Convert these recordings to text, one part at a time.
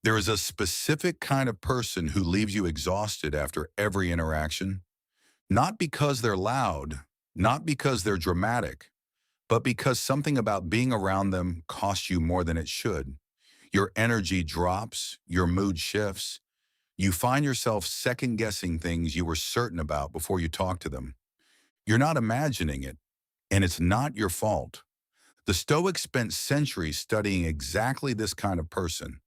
There is a specific kind of person who leaves you exhausted after every interaction, not because they're loud, not because they're dramatic, but because something about being around them costs you more than it should. Your energy drops, your mood shifts, you find yourself second-guessing things you were certain about before you talk to them. You're not imagining it, and it's not your fault. The Stoics spent centuries studying exactly this kind of person,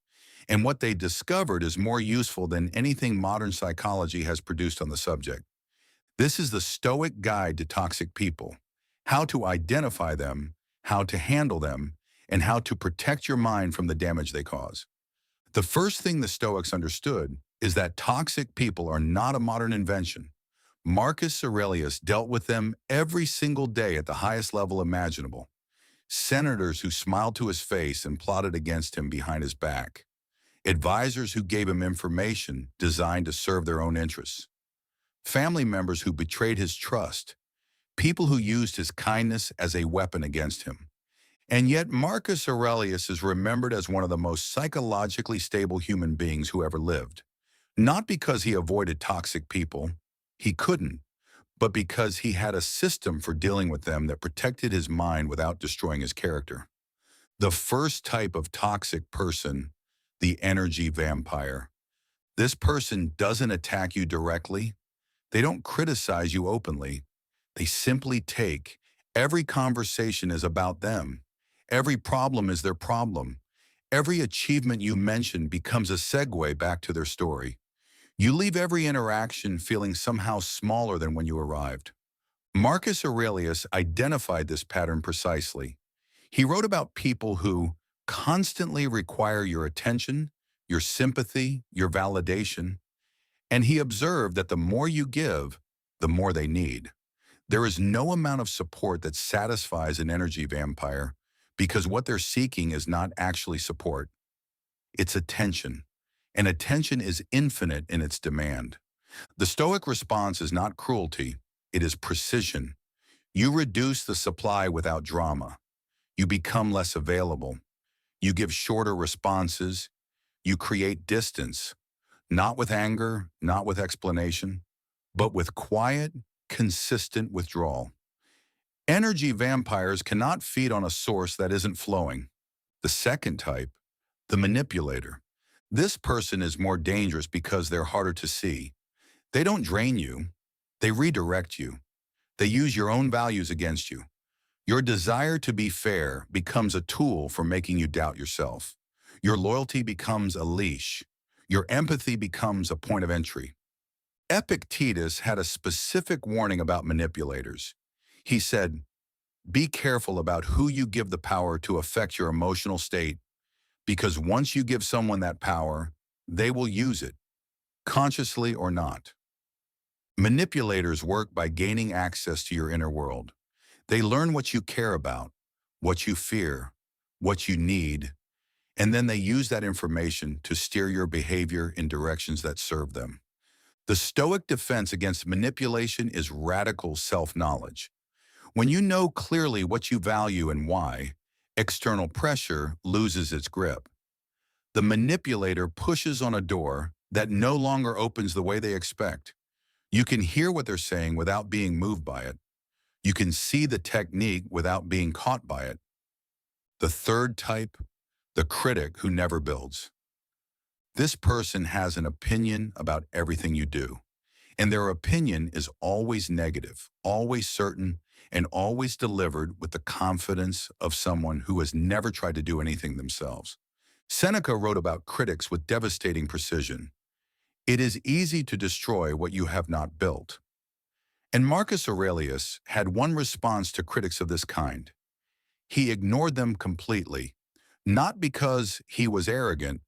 and what they discovered is more useful than anything modern psychology has produced on the subject. This is the Stoic Guide to Toxic People: how to identify them, how to handle them, and how to protect your mind from the damage they cause. The first thing the Stoics understood is that toxic people are not a modern invention. Marcus Aurelius dealt with them every single day at the highest level imaginable. Senators who smiled to his face and plotted against him behind his back. Advisors who gave him information designed to serve their own interests. Family members who betrayed his trust. People who used his kindness as a weapon against him. And yet Marcus Aurelius is remembered as one of the most psychologically stable human beings who ever lived. Not because he avoided toxic people, he couldn't, but because he had a system for dealing with them that protected his mind without destroying his character. The first type of toxic person, the energy vampire. This person doesn't attack you directly. They don't criticize you openly. They simply take. Every conversation is about them. Every problem is their problem. Every achievement you mention becomes a segue back to their story. You leave every interaction feeling somehow smaller than when you arrived. Marcus Aurelius identified this pattern precisely. He wrote about people who constantly require your attention, your sympathy, your validation, and he observed that the more you give, the more they need. There is no amount of support that satisfies an energy vampire because what they're seeking is not actually support. It's attention, and attention is infinite in its demand. The Stoic response is not cruelty, it is precision. You reduce the supply without drama. You become less available. You give shorter responses. You create distance, not with anger, not with explanation, but with quiet, consistent withdrawal. Energy vampires cannot feed on a source that isn't flowing. The second type, the manipulator. This person is more dangerous because they're harder to see. They don't drain you, they redirect you. They use your own values against you. Your desire to be fair becomes a tool for making you doubt yourself. Your loyalty becomes a leash. Your empathy becomes a point of entry. Epictetus had a specific warning about manipulators. He said, "Be careful about who you give the power to affect your emotional state, because once you give someone that power, they will use it, consciously or not." Manipulators work by gaining access to your inner world. They learn what you care about, what you fear, what you need, and then they use that information to steer your behavior in directions that serve them. The Stoic defense against manipulation is radical self-knowledge. When you know clearly what you value and why, external pressure loses its grip. The manipulator pushes on a door that no longer opens the way they expect. You can hear what they're saying without being moved by it. You can see the technique without being caught by it. The third type, the critic who never builds. This person has an opinion about everything you do, and their opinion is always negative, always certain, and always delivered with the confidence of someone who has never tried to do anything themselves. Seneca wrote about critics with devastating precision. It is easy to destroy what you have not built. And Marcus Aurelius had one response to critics of this kind. He ignored them completely, not because he was arrogant,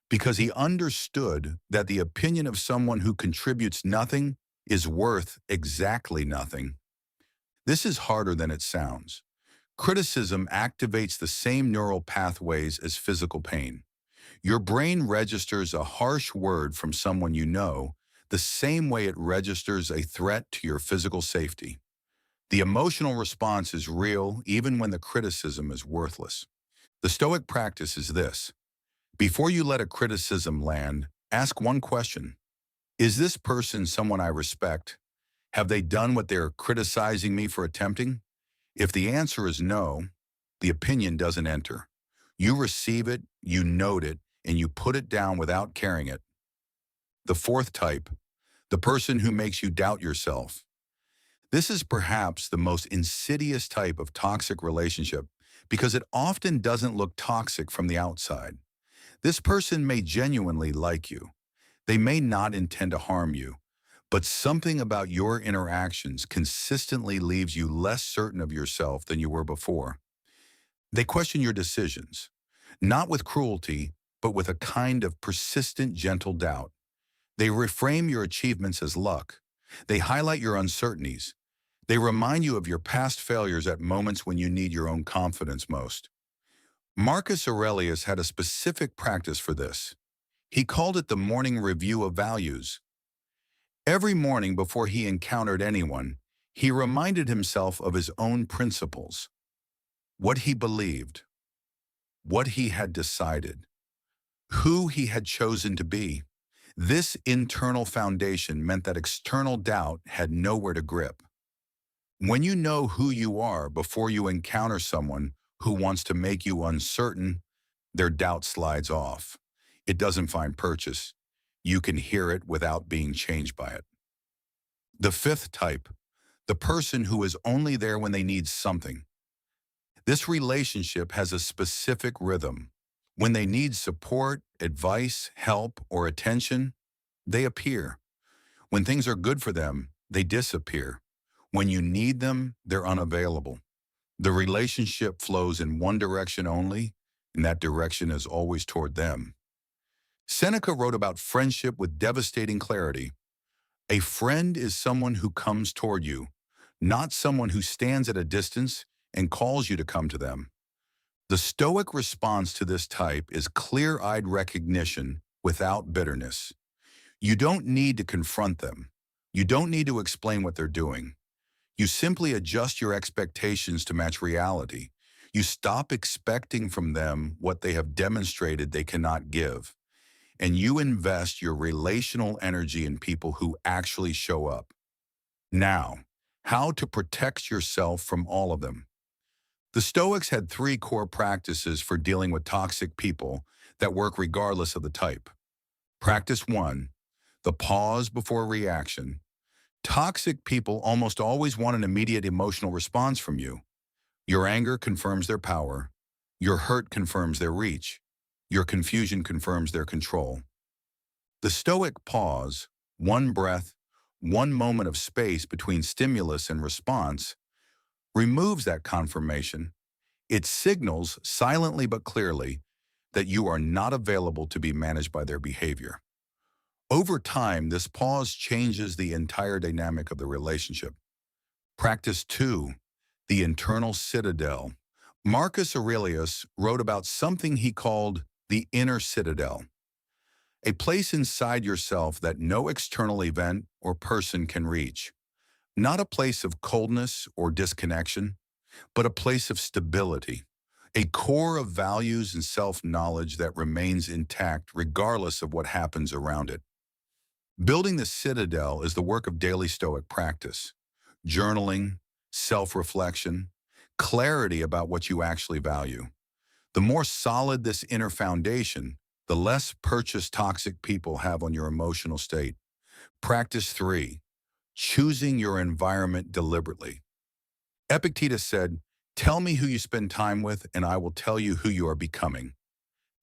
because he understood that the opinion of someone who contributes nothing is worth exactly nothing. This is harder than it sounds. Criticism activates the same neural pathways as physical pain. Your brain registers a harsh word from someone you know the same way it registers a threat to your physical safety. The emotional response is real even when the criticism is worthless. The Stoic practice is this: Before you let a criticism land, ask one question. Is this person someone I respect? Have they done what they're criticizing me for attempting? If the answer is no, the opinion doesn't enter. You receive it, you note it, and you put it down without carrying it. The fourth type, the person who makes you doubt yourself. This is perhaps the most insidious type of toxic relationship because it often doesn't look toxic from the outside. This person may genuinely like you. They may not intend to harm you, but something about your interactions consistently leaves you less certain of yourself than you were before. They question your decisions, not with cruelty, but with a kind of persistent, gentle doubt. They reframe your achievements as luck. They highlight your uncertainties. They remind you of your past failures at moments when you need your own confidence most. Marcus Aurelius had a specific practice for this. He called it the morning review of values. Every morning before he encountered anyone, he reminded himself of his own principles, what he believed, what he had decided, who he had chosen to be. This internal foundation meant that external doubt had nowhere to grip. When you know who you are before you encounter someone who wants to make you uncertain, their doubt slides off. It doesn't find purchase. You can hear it without being changed by it. The fifth type, the person who is only there when they need something. This relationship has a specific rhythm. When they need support, advice, help, or attention, they appear. When things are good for them, they disappear. When you need them, they're unavailable. The relationship flows in one direction only, and that direction is always toward them. Seneca wrote about friendship with devastating clarity. A friend is someone who comes toward you, not someone who stands at a distance and calls you to come to them. The Stoic response to this type is clear-eyed recognition without bitterness. You don't need to confront them. You don't need to explain what they're doing. You simply adjust your expectations to match reality. You stop expecting from them what they have demonstrated they cannot give. And you invest your relational energy in people who actually show up. Now, how to protect yourself from all of them. The Stoics had three core practices for dealing with toxic people that work regardless of the type. Practice 1, the pause before reaction. Toxic people almost always want an immediate emotional response from you. Your anger confirms their power. Your hurt confirms their reach. Your confusion confirms their control. The Stoic pause, one breath, one moment of space between stimulus and response, removes that confirmation. It signals, silently but clearly, that you are not available to be managed by their behavior. Over time, this pause changes the entire dynamic of the relationship. Practice 2, the internal citadel. Marcus Aurelius wrote about something he called the inner citadel, a place inside yourself that no external event or person can reach. Not a place of coldness or disconnection, but a place of stability, a core of values and self-knowledge that remains intact regardless of what happens around it. Building the citadel is the work of daily Stoic practice, journaling, self-reflection, clarity about what you actually value. The more solid this inner foundation, the less purchase toxic people have on your emotional state. Practice 3, choosing your environment deliberately. Epictetus said, "Tell me who you spend time with, and I will tell you who you are becoming."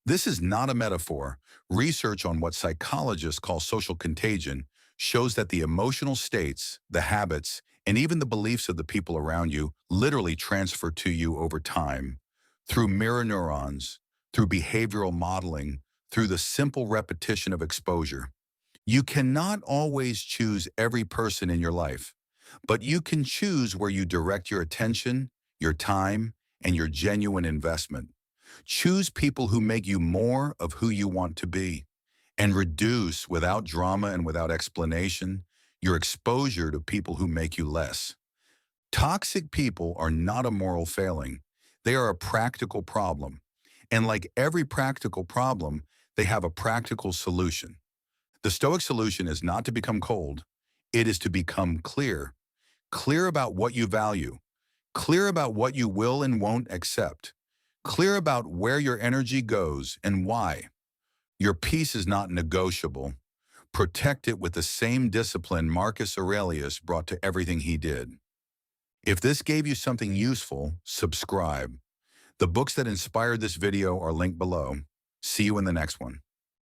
This is not a metaphor. Research on what psychologists call social contagion shows that the emotional states, the habits, and even the beliefs of the people around you literally transfer to you over time through mirror neurons, through behavioral modeling, through the simple repetition of exposure. You cannot always choose every person in your life, but you can choose where you direct your attention, your time, and your genuine investment. Choose people who make you more of who you want to be, and reduce, without drama and without explanation, your exposure to people who make you less. Toxic people are not a moral failing. They are a practical problem, And like every practical problem, they have a practical solution. The Stoic solution is not to become cold. It is to become clear. Clear about what you value. Clear about what you will and won't accept. Clear about where your energy goes and why. Your peace is not negotiable. Protect it with the same discipline Marcus Aurelius brought to everything he did. If this gave you something useful, subscribe. The books that inspired this video are linked below. See you in the next one.